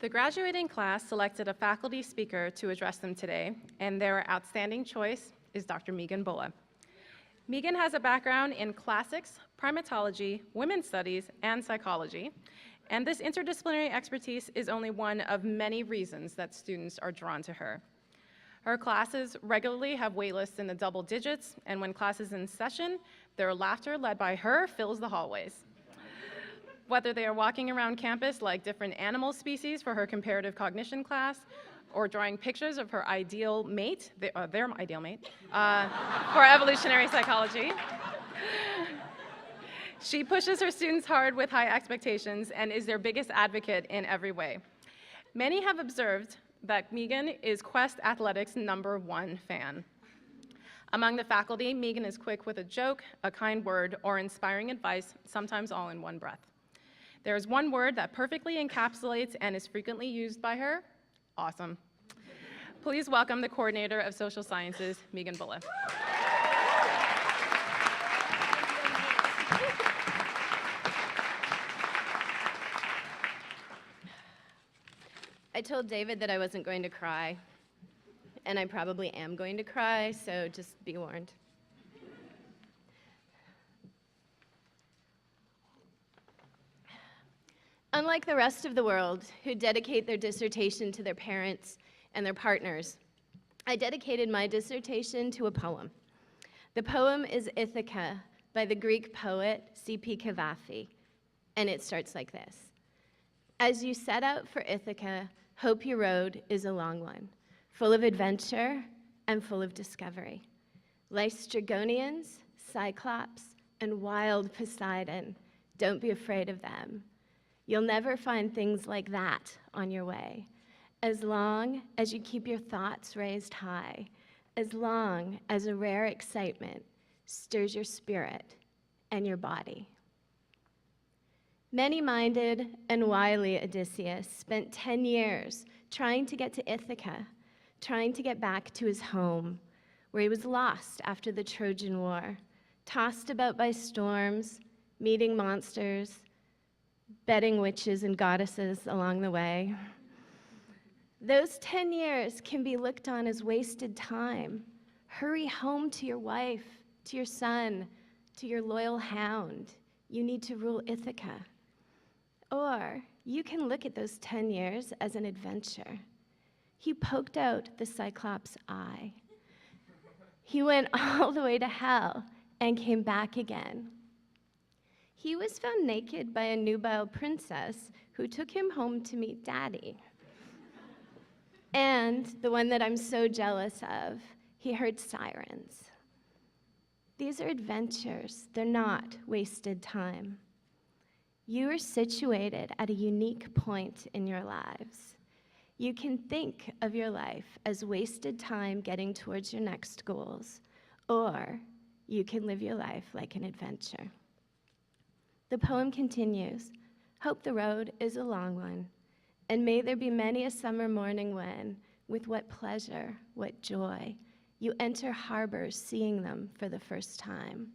The graduating class selected a faculty speaker to address them today, and their outstanding choice is Dr. Megan Bulla. Megan has a background in classics, primatology, women's studies, and psychology, and this interdisciplinary expertise is only one of many reasons that students are drawn to her. Her classes regularly have waitlists in the double digits, and when class is in session, their laughter led by her fills the hallways. Whether they are walking around campus like different animal species for her comparative cognition class, or drawing pictures of her ideal mate, their ideal mate, for evolutionary psychology. She pushes her students hard with high expectations and is their biggest advocate in every way. Many have observed that Megan is Quest Athletics' #1 fan. Among the faculty, Megan is quick with a joke, a kind word, or inspiring advice, sometimes all in one breath. There is one word that perfectly encapsulates and is frequently used by her: awesome. Please welcome the coordinator of social sciences, Megan Bulla. I told David that I wasn't going to cry, and I probably am going to cry, so just be warned. Unlike the rest of the world, who dedicate their dissertation to their parents and their partners, I dedicated my dissertation to a poem. The poem is Ithaca by the Greek poet C.P. Cavafy, and it starts like this. As you set out for Ithaca, hope your road is a long one, full of adventure and full of discovery. Lystrigonians, Cyclops, and wild Poseidon, don't be afraid of them. You'll never find things like that on your way, as long as you keep your thoughts raised high, as long as a rare excitement stirs your spirit and your body. Many-minded and wily Odysseus spent 10 years trying to get to Ithaca, trying to get back to his home, where he was lost after the Trojan War, tossed about by storms, meeting monsters, betting witches and goddesses along the way. Those 10 years can be looked on as wasted time. Hurry home to your wife, to your son, to your loyal hound. You need to rule Ithaca. Or you can look at those 10 years as an adventure. He poked out the Cyclops' eye. He went all the way to hell and came back again. He was found naked by a nubile princess who took him home to meet Daddy. And the one that I'm so jealous of, he heard sirens. These are adventures. They're not wasted time. You are situated at a unique point in your lives. You can think of your life as wasted time getting towards your next goals, or you can live your life like an adventure. The poem continues, hope the road is a long one, and may there be many a summer morning when, with what pleasure, what joy, you enter harbors seeing them for the first time.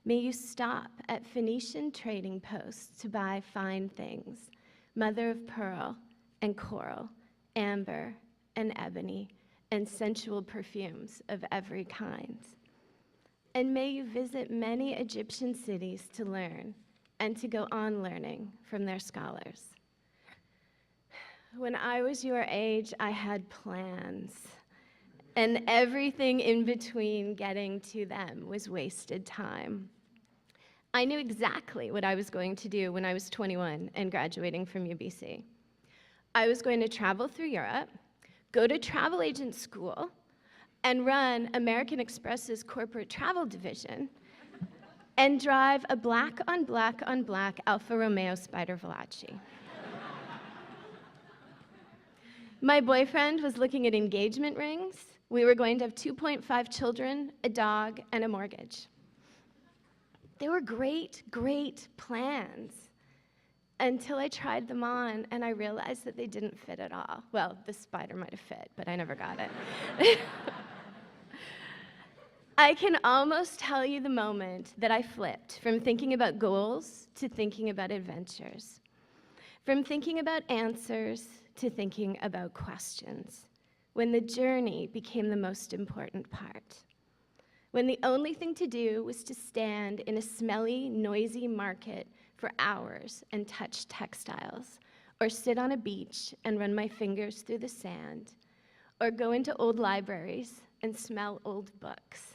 May you stop at Phoenician trading posts to buy fine things, mother of pearl and coral, amber and ebony, and sensual perfumes of every kind. And may you visit many Egyptian cities to learn, and to go on learning from their scholars. When I was your age, I had plans, and everything in between getting to them was wasted time. I knew exactly what I was going to do when I was 21 and graduating from UBC. I was going to travel through Europe, go to travel agent school, and run American Express's corporate travel division, and drive a black on black on black Alfa Romeo Spider Veloce. My boyfriend was looking at engagement rings. We were going to have 2.5 children, a dog, and a mortgage. They were great, great plans until I tried them on and I realized that they didn't fit at all. Well, the spider might have fit, but I never got it. I can almost tell you the moment that I flipped from thinking about goals to thinking about adventures. From thinking about answers to thinking about questions, when the journey became the most important part. When the only thing to do was to stand in a smelly, noisy market for hours and touch textiles, or sit on a beach and run my fingers through the sand, or go into old libraries and smell old books,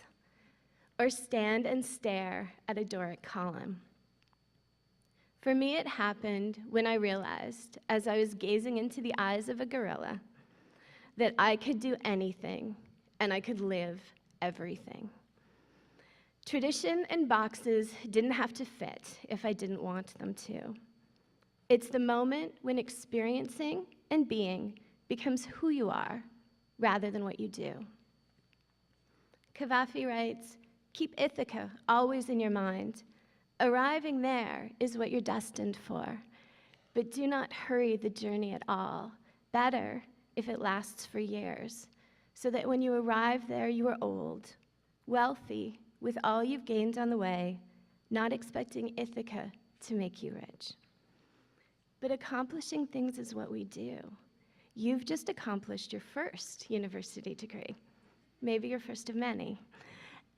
or stand and stare at a Doric column. For me, it happened when I realized, as I was gazing into the eyes of a gorilla, that I could do anything and I could live everything. Tradition and boxes didn't have to fit if I didn't want them to. It's the moment when experiencing and being becomes who you are rather than what you do. Cavafy writes, "Keep Ithaca always in your mind. Arriving there is what you're destined for, but do not hurry the journey at all. Better if it lasts for years, so that when you arrive there, you are old, wealthy with all you've gained on the way, not expecting Ithaca to make you rich." But accomplishing things is what we do. You've just accomplished your first university degree, maybe your first of many.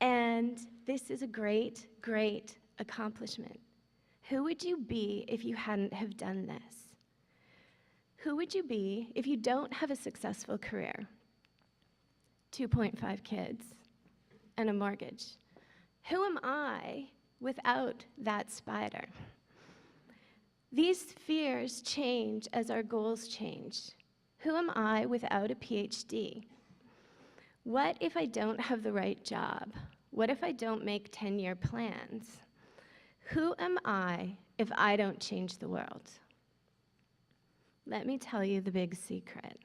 And this is a great, great accomplishment. Who would you be if you hadn't have done this? Who would you be if you don't have a successful career? 2.5 kids and a mortgage. Who am I without that spider? These fears change as our goals change. Who am I without a PhD? What if I don't have the right job? What if I don't make 10-year plans? Who am I if I don't change the world? Let me tell you the big secret.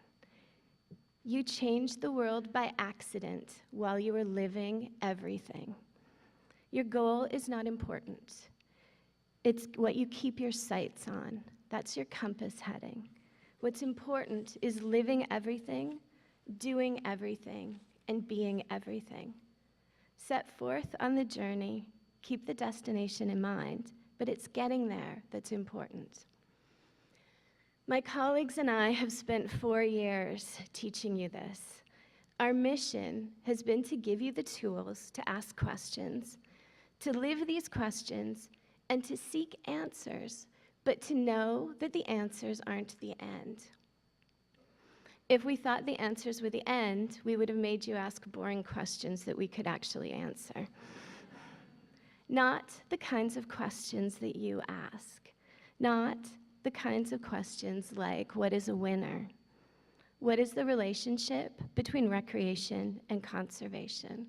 You changed the world by accident while you were living everything. Your goal is not important. It's what you keep your sights on. That's your compass heading. What's important is living everything, doing everything, and being everything. Set forth on the journey, keep the destination in mind, but it's getting there that's important. My colleagues and I have spent 4 years teaching you this. Our mission has been to give you the tools to ask questions, to live these questions, and to seek answers, but to know that the answers aren't the end. If we thought the answers were the end, we would have made you ask boring questions that we could actually answer. Not the kinds of questions that you ask. Not the kinds of questions like, what is a winner? What is the relationship between recreation and conservation?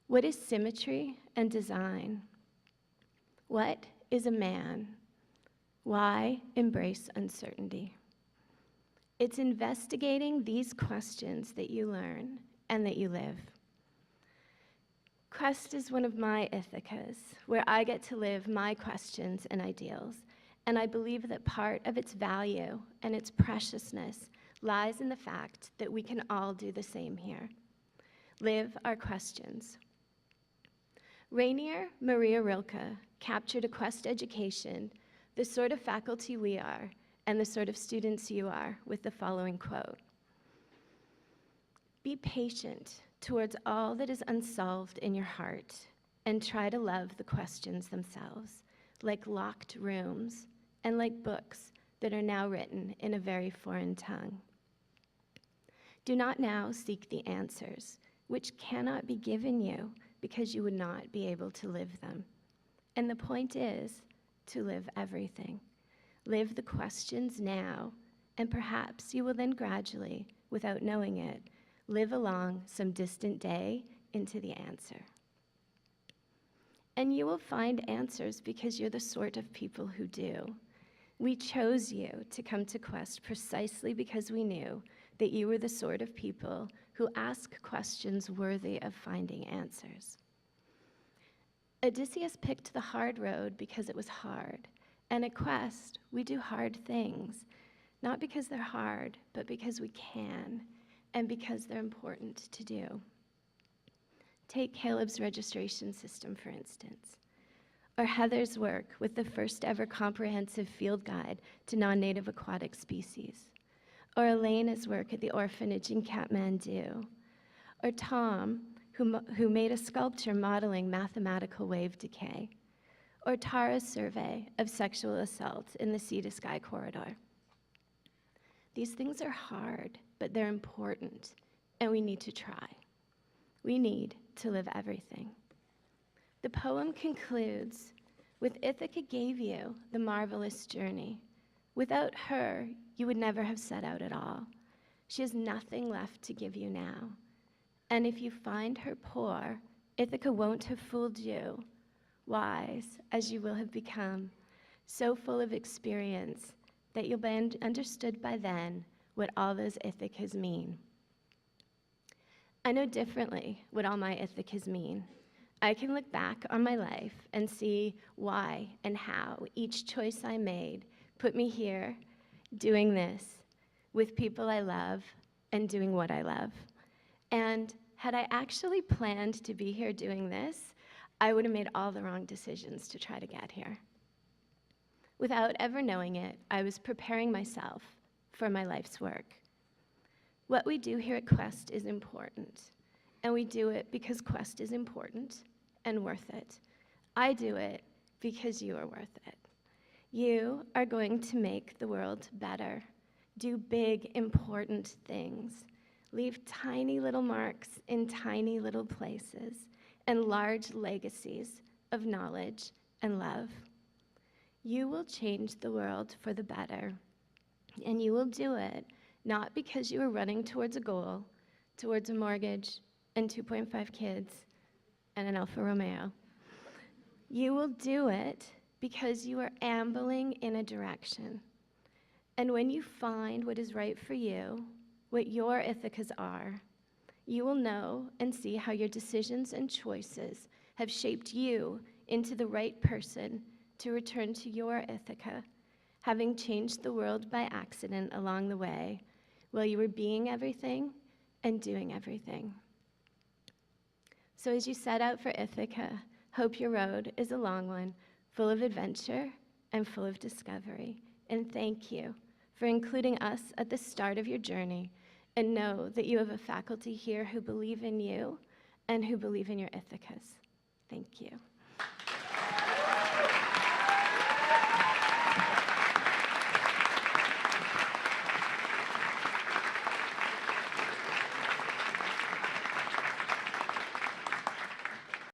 What is symmetry and design? What is a man? Why embrace uncertainty? It's investigating these questions that you learn and that you live. Quest is one of my Ithacas, where I get to live my questions and ideals, and I believe that part of its value and its preciousness lies in the fact that we can all do the same here. Live our questions. Rainier Maria Rilke captured a Quest education, the sort of faculty we are, and the sort of students you are, with the following quote: "Be patient towards all that is unsolved in your heart, and try to love the questions themselves, like locked rooms and like books that are now written in a very foreign tongue. Do not now seek the answers, which cannot be given you because you would not be able to live them. And the point is to live everything. Live the questions now, and perhaps you will then gradually, without knowing it, live along some distant day into the answer. And you will find answers because you're the sort of people who do. We chose you to come to Quest precisely because we knew that you were the sort of people who ask questions worthy of finding answers. Odysseus picked the hard road because it was hard. And at Quest, we do hard things, not because they're hard, but because we can, and because they're important to do. Take Caleb's registration system, for instance. or Heather's work with the first ever comprehensive field guide to non-native aquatic species, or Elena's work at the orphanage in Kathmandu, or Tom, who made a sculpture modeling mathematical wave decay, or Tara's survey of sexual assault in the Sea to Sky corridor. These things are hard, but they're important, and we need to try. We need to live everything. The poem concludes with Ithaca gave you the marvelous journey. Without her, you would never have set out at all. She has nothing left to give you now. And if you find her poor, Ithaca won't have fooled you, wise as you will have become, so full of experience that you'll be understood by then what all those Ithacas mean. I know differently what all my Ithacas mean. I can look back on my life and see why and how each choice I made put me here, doing this, with people I love, and doing what I love. And had I actually planned to be here doing this, I would have made all the wrong decisions to try to get here. Without ever knowing it, I was preparing myself for my life's work. What we do here at Quest is important, and we do it because Quest is important and worth it. I do it because you are worth it. You are going to make the world better, do big, important things, leave tiny little marks in tiny little places, and large legacies of knowledge and love. You will change the world for the better, and you will do it not because you are running towards a goal, towards a mortgage and 2.5 kids and an Alfa Romeo. You will do it because you are ambling in a direction. And when you find what is right for you, what your Ithacas are, you will know and see how your decisions and choices have shaped you into the right person to return to your Ithaca, having changed the world by accident along the way, while you were being everything and doing everything. So as you set out for Ithaca, hope your road is a long one, full of adventure and full of discovery. And thank you for including us at the start of your journey, and know that you have a faculty here who believe in you and who believe in your Ithacas.